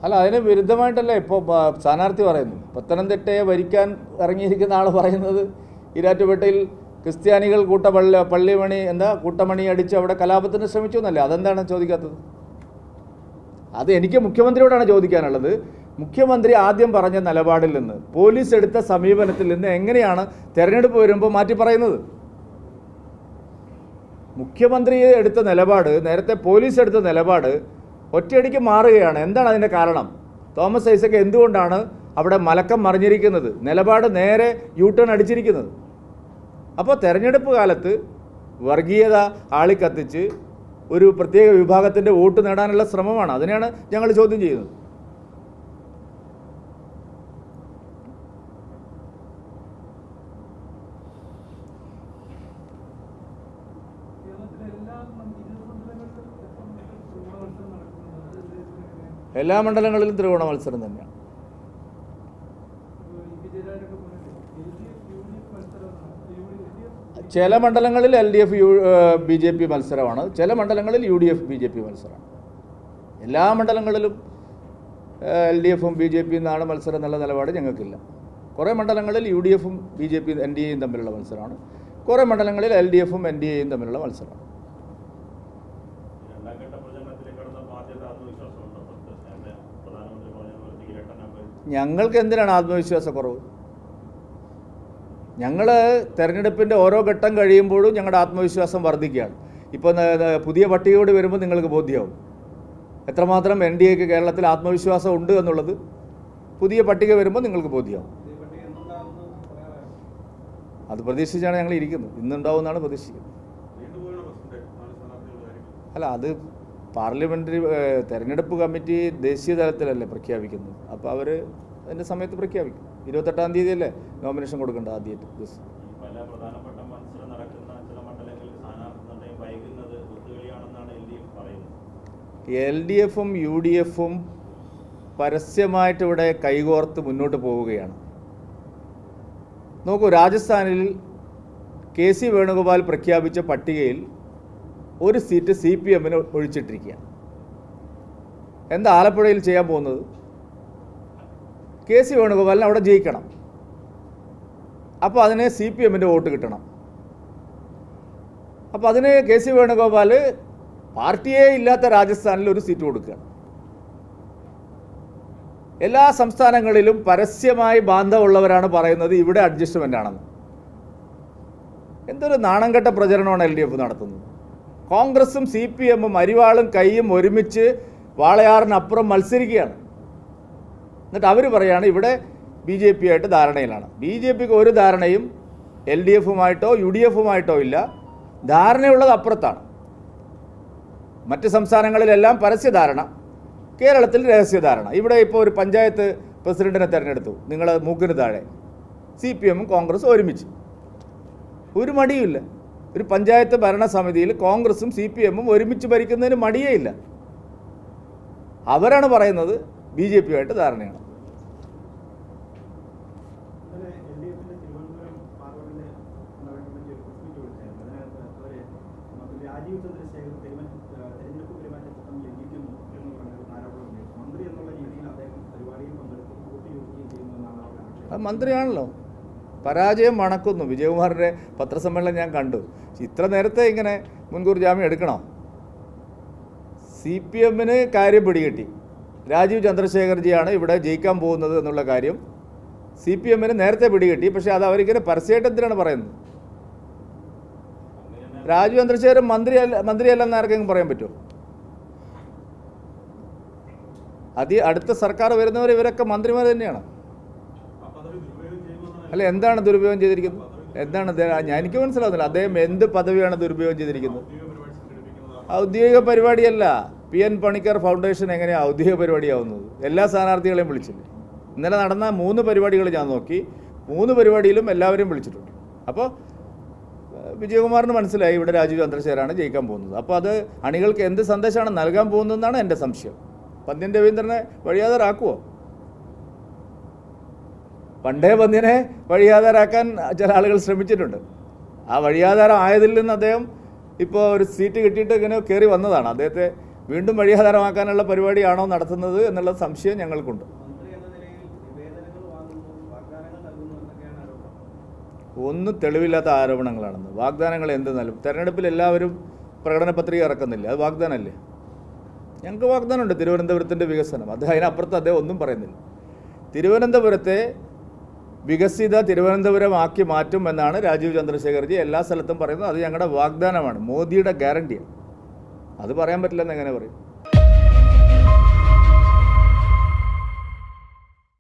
അല്ല, അതിന് വിരുദ്ധമായിട്ടല്ലേ ഇപ്പോൾ സ്ഥാനാർത്ഥി പറയുന്നു. പത്തനംതിട്ടയെ ഭരിക്കാൻ ഇറങ്ങിയിരിക്കുന്ന ആൾ പറയുന്നത് ഈരാറ്റുപേട്ടയിൽ ക്രിസ്ത്യാനികൾ കൂട്ടമണി അടിച്ച് അവിടെ കലാപത്തിന് ശ്രമിച്ചു എന്നല്ലേ. അതെന്താണ് ചോദിക്കാത്തത്? അത് എനിക്ക് മുഖ്യമന്ത്രിയോടാണ് ചോദിക്കാനുള്ളത്. മുഖ്യമന്ത്രി ആദ്യം പറഞ്ഞ നിലപാടിൽ നിന്ന്, പോലീസ് എടുത്ത സമീപനത്തിൽ നിന്ന് എങ്ങനെയാണ് തെരഞ്ഞെടുപ്പ് വരുമ്പോൾ മാറ്റി പറയുന്നത്? മുഖ്യമന്ത്രി എടുത്ത നിലപാട്, നേരത്തെ പോലീസ് എടുത്ത നിലപാട് ഒറ്റയടിക്ക് മാറുകയാണ്. എന്താണ് അതിൻ്റെ കാരണം? തോമസ് ഐസക് എന്തുകൊണ്ടാണ് അവിടെ മലക്കം മറിഞ്ഞിരിക്കുന്നത്? നിലപാട് നേരെ യൂട്ടേൺ അടിച്ചിരിക്കുന്നത്. അപ്പോൾ തെരഞ്ഞെടുപ്പ് കാലത്ത് വർഗീയത ആളിക്കത്തിച്ച് ഒരു പ്രത്യേക വിഭാഗത്തിൻ്റെ വോട്ട് നേടാനുള്ള ശ്രമമാണ്. അതിനെയാണ് ഞങ്ങൾ ചോദ്യം ചെയ്യുന്നത്. എല്ലാ മണ്ഡലങ്ങളിലും ത്രികോണ മത്സരം തന്നെയാണ്. ചില മണ്ഡലങ്ങളിൽ LDF BJP മത്സരമാണ്, ചില മണ്ഡലങ്ങളിൽ UDF BJP മത്സരമാണ്. എല്ലാ മണ്ഡലങ്ങളിലും LDFും BJP എന്നാണ് മത്സരം എന്നുള്ള നിലപാട് ഞങ്ങൾക്കില്ല. കുറേ മണ്ഡലങ്ങളിൽ UDFും BJP NDAയും തമ്മിലുള്ള മത്സരമാണ്, കുറേ മണ്ഡലങ്ങളിൽ LDFും NDAയും തമ്മിലുള്ള മത്സരമാണ്. ഞങ്ങൾക്ക് എന്തിനാണ് ആത്മവിശ്വാസക്കുറവ്? ഞങ്ങൾ തെരഞ്ഞെടുപ്പിൻ്റെ ഓരോ ഘട്ടം കഴിയുമ്പോഴും ഞങ്ങളുടെ ആത്മവിശ്വാസം വർദ്ധിക്കുകയാണ്. ഇപ്പോൾ പുതിയ പട്ടികയോട് വരുമ്പോൾ നിങ്ങൾക്ക് ബോധ്യമാവും എത്രമാത്രം NDAക്ക് കേരളത്തിൽ ആത്മവിശ്വാസം ഉണ്ട് എന്നുള്ളത്. പുതിയ പട്ടിക വരുമ്പോൾ നിങ്ങൾക്ക് ബോധ്യമാവും. അത് പ്രതീക്ഷിച്ചാണ് ഞങ്ങൾ ഇരിക്കുന്നത്. ഇന്നുണ്ടാവുമെന്നാണ് പ്രതീക്ഷിക്കുന്നത്. അല്ല, അത് പാർലമെൻ്ററി തെരഞ്ഞെടുപ്പ് കമ്മിറ്റി ദേശീയ തലത്തിലല്ലേ പ്രഖ്യാപിക്കുന്നത്. അപ്പോൾ അവർ അതിൻ്റെ സമയത്ത് പ്രഖ്യാപിക്കും. 28-ാം തീയതിയല്ലേ നോമിനേഷൻ കൊടുക്കേണ്ട ആദ്യമായിട്ട് ദിവസം. LDFും UDFും പരസ്യമായിട്ട് ഇവിടെ കൈകോർത്ത് മുന്നോട്ട് പോവുകയാണ്. നോക്കൂ, രാജസ്ഥാനിൽ KC വേണുഗോപാൽ പ്രഖ്യാപിച്ച പട്ടികയിൽ ഒരു സീറ്റ് CPMന് ഒഴിച്ചിട്ടിരിക്കുകയാണ്. എന്താ ആലപ്പുഴയിൽ ചെയ്യാൻ പോകുന്നത്? KC വേണുഗോപാലിന് അവിടെ ജയിക്കണം. അപ്പോൾ അതിന് CPMൻ്റെ വോട്ട് കിട്ടണം. അപ്പോൾ അതിന് KC വേണുഗോപാൽ പാർട്ടിയേ ഇല്ലാത്ത രാജസ്ഥാനിൽ ഒരു സീറ്റ് കൊടുക്കുകയാണ്. എല്ലാ സംസ്ഥാനങ്ങളിലും പരസ്യമായി ബാന്ധവമുള്ളവരാണ് പറയുന്നത് ഇവിടെ അഡ്ജസ്റ്റ്മെൻ്റ് ആണെന്ന്. എന്തൊരു നാണംകെട്ട പ്രചരണമാണ് LDF നടത്തുന്നത്. കോൺഗ്രസും CPMും അരിവാളും കൈയും ഒരുമിച്ച് വാളയാറിനപ്പുറം മത്സരിക്കുകയാണ്. എന്നിട്ട് അവർ പറയുകയാണ് ഇവിടെ BJP ആയിട്ട് ധാരണയിലാണ്. BJPക്ക് ഒരു ധാരണയും LDFുമായിട്ടോ UDFുമായിട്ടോ ഇല്ല. ധാരണയുള്ളത് അപ്പുറത്താണ്. മറ്റ് സംസ്ഥാനങ്ങളിലെല്ലാം പരസ്യധാരണ, കേരളത്തിൽ രഹസ്യധാരണ. ഇവിടെ ഇപ്പോൾ ഒരു പഞ്ചായത്ത് പ്രസിഡന്റിനെ തിരഞ്ഞെടുത്തു, നിങ്ങൾ മൂക്കിന് താഴെ. CPMും കോൺഗ്രസും ഒരുമിച്ച്, ഒരു മടിയുമില്ല. ഒരു പഞ്ചായത്ത് ഭരണസമിതിയിൽ കോൺഗ്രസും CPMും ഒരുമിച്ച് ഭരിക്കുന്നതിന് മടിയേ ഇല്ല. അവരാണ് പറയുന്നത് BJPയുമായിട്ട് ധാരണയാണ്. അത് മന്ത്രിയാണല്ലോ. പരാജയം മണക്കുന്നു. വിജയകുമാറിൻ്റെ പത്രസമ്മേളനം ഞാൻ കണ്ടു. ഇത്ര നേരത്തെ ഇങ്ങനെ മുൻകൂർ ജാമ്യം എടുക്കണോ? CPMന് കാര്യം പിടികിട്ടി. രാജീവ് ചന്ദ്രശേഖർജിയാണ് ഇവിടെ ജയിക്കാൻ പോകുന്നത് എന്നുള്ള കാര്യം CPMന് നേരത്തെ പിടികിട്ടി. പക്ഷേ അത് അവരിങ്ങനെ പരസ്യമായിട്ട് എന്തിനാണ് പറയുന്നത്? രാജീവ് ചന്ദ്രശേഖർ മന്ത്രിയല്ലെന്ന് ആർക്കെങ്കിലും പറയാൻ പറ്റുമോ? അടുത്ത സർക്കാർ വരുന്നവർ ഇവരൊക്കെ മന്ത്രിമാർ തന്നെയാണ്. അല്ല, എന്താണ് ദുരുപയോഗം ചെയ്തിരിക്കുന്നത്? എന്താണ് എനിക്ക് മനസ്സിലാവുന്നില്ല. അദ്ദേഹം എന്ത് പദവിയാണ് ദുരുപയോഗം ചെയ്തിരിക്കുന്നത്? ഔദ്യോഗിക പരിപാടിയല്ല. PN പണിക്കർ ഫൗണ്ടേഷൻ എങ്ങനെയാണ് ഔദ്യോഗിക പരിപാടിയാവുന്നത്? എല്ലാ സ്ഥാനാർത്ഥികളെയും വിളിച്ചില്ല. ഇന്നലെ നടന്ന 3 പരിപാടികൾ ഞാൻ നോക്കി. 3 പരിപാടിയിലും എല്ലാവരെയും വിളിച്ചിട്ടുണ്ട്. അപ്പോൾ വിജയകുമാറിന് മനസ്സിലായി ഇവിടെ രാജീവ് ചന്ദ്രശേഖരാണ് ജയിക്കാൻ പോകുന്നത്. അപ്പോൾ അത് അണികൾക്ക് എന്ത് സന്ദേശമാണ് നൽകാൻ പോകുന്നതെന്നാണ് എൻ്റെ സംശയം. പന്ന്യൻ രവീന്ദ്രനെ വഴിയാധാരാക്കുമോ? പണ്ടേ പന്ന്യനെ വഴിയാധാരാക്കാൻ ചില ആളുകൾ ശ്രമിച്ചിട്ടുണ്ട്. ആ വഴിയാധാരം ആയതിൽ നിന്ന് അദ്ദേഹം ഇപ്പോൾ ഒരു സീറ്റ് കിട്ടിയിട്ട് ഇങ്ങനെ കയറി വന്നതാണ്. അദ്ദേഹത്തെ വീണ്ടും വഴിയാധാരമാക്കാനുള്ള പരിപാടിയാണോ നടത്തുന്നത് എന്നുള്ള സംശയം ഞങ്ങൾക്കുണ്ട്. ഒന്നും തെളിവില്ലാത്ത ആരോപണങ്ങളാണെന്ന്. വാഗ്ദാനങ്ങൾ എന്ത് നൽകും? തെരഞ്ഞെടുപ്പിൽ എല്ലാവരും പ്രകടന പത്രിക ഇറക്കുന്നില്ല, അത് വാഗ്ദാനമല്ലേ? ഞങ്ങൾക്ക് വാഗ്ദാനമുണ്ട് തിരുവനന്തപുരത്തിൻ്റെ വികസനം. അതിനപ്പുറത്ത് അദ്ദേഹം ഒന്നും പറയുന്നില്ല. തിരുവനന്തപുരത്തെ വികസിത തിരുവനന്തപുരമാക്കി മാറ്റും എന്നാണ് രാജീവ് ചന്ദ്രശേഖർജി എല്ലാ സ്ഥലത്തും പറയുന്നത്. അത് ഞങ്ങളുടെ വാഗ്ദാനമാണ്, മോദിയുടെ ഗ്യാരണ്ടിയാണ്. അത് പറയാൻ പറ്റില്ലെന്ന് എങ്ങനെ പറയും?